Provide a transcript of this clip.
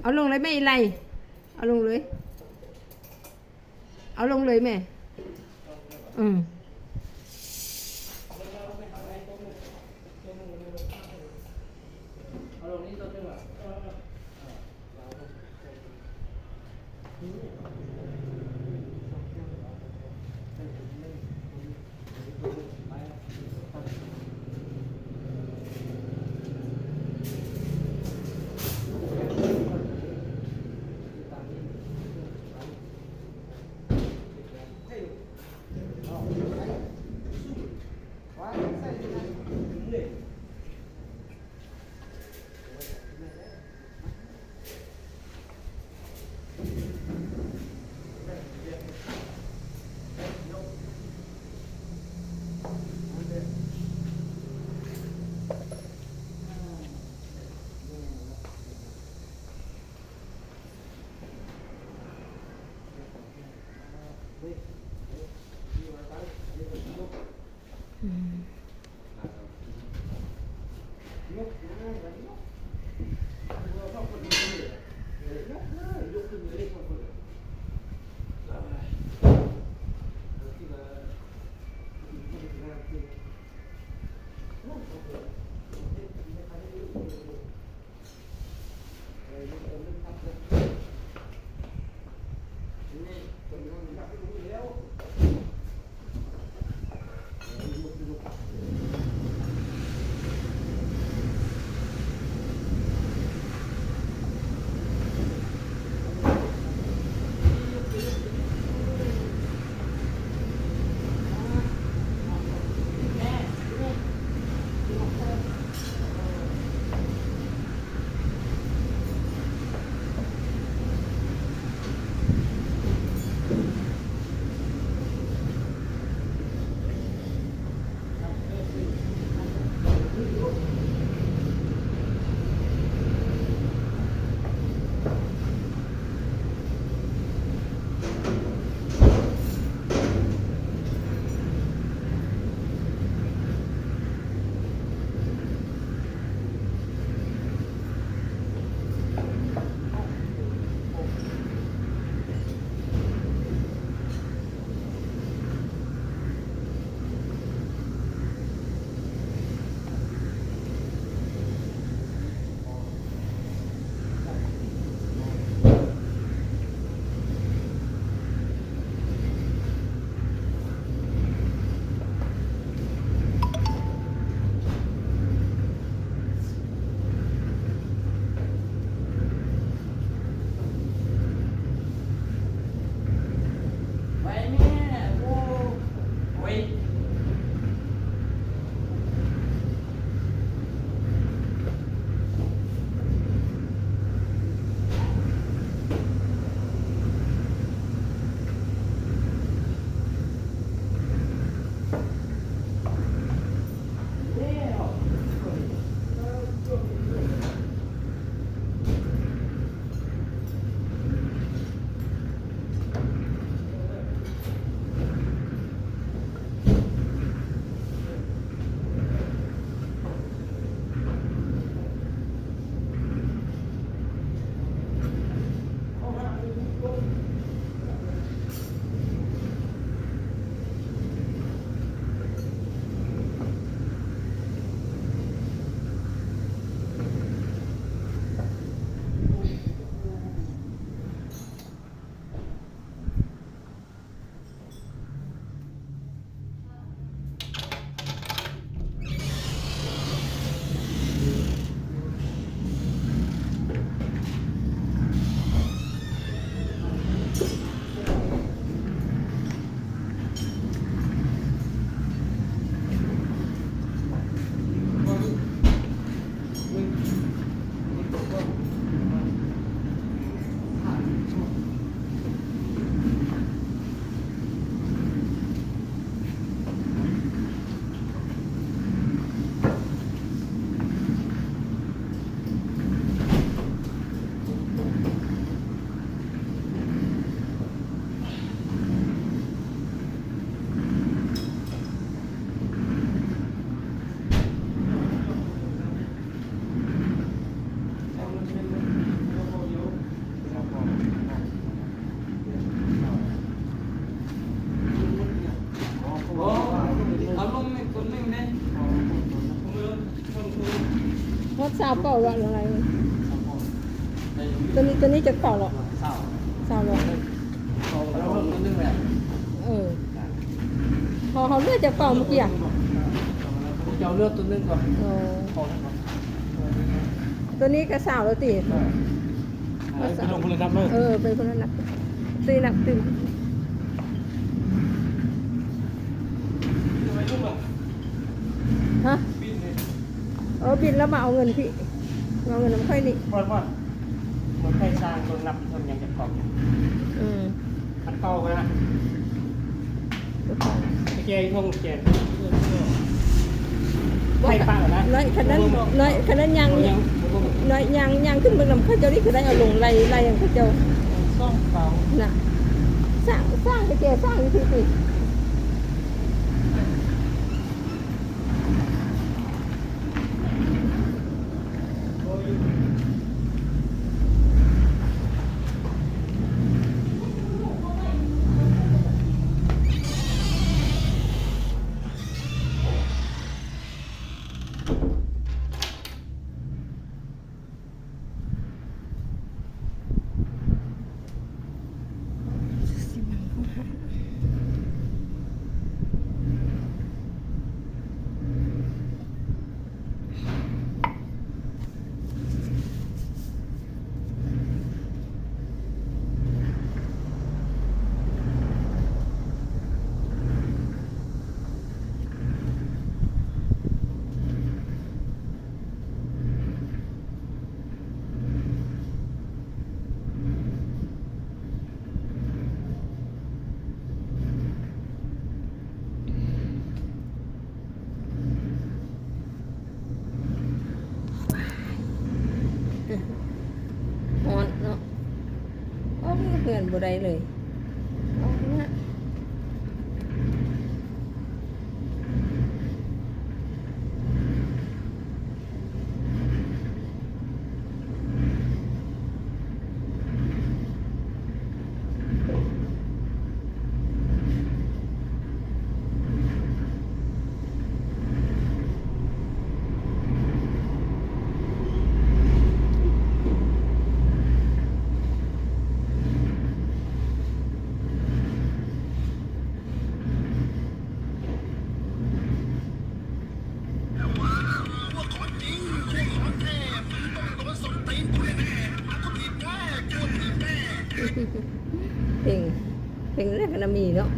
เอาลงเลยไม่ไรเอาลงเลยเอาลงเลยแม่อืม สาวเป่าละอะไร ใน ตัวนี้จะเป่าหรอ เศร้า สาวหรอ เขาแล้วมันนึงแบบ เออเขาเลือกจะเป่าเมื่อกี้อ่ะ เจ้าเลือดตัวนึงก่อน โอ้ พอแล้วครับ ตัวนี้ก็สาวแล้วติ ไปลงคนละดับเลย เออเป็นคนนั้นนักตีหนักตื่นฮะบินแล้วมาเอาเงินพี่เอาเงินน้ำค่อยนี่ เพราะว่ามันใครสร้างคนนับทำยังจะกรอบ อืม มันเก่าไปนะแกงงแกงให้ป้านะ น้อยขนาดยังขึ้นเมืองลำข้าเจ้านี่คือได้เอาลงไล่อย่างข้าเจ้า ซ่อมเก่า น่ะสร้างไปแกสร้างวิธีสิฮอนเนาะโอ้เพื่อนบ่ได้เลยเอานะเพลงแรกก็น่ะมีเนาะ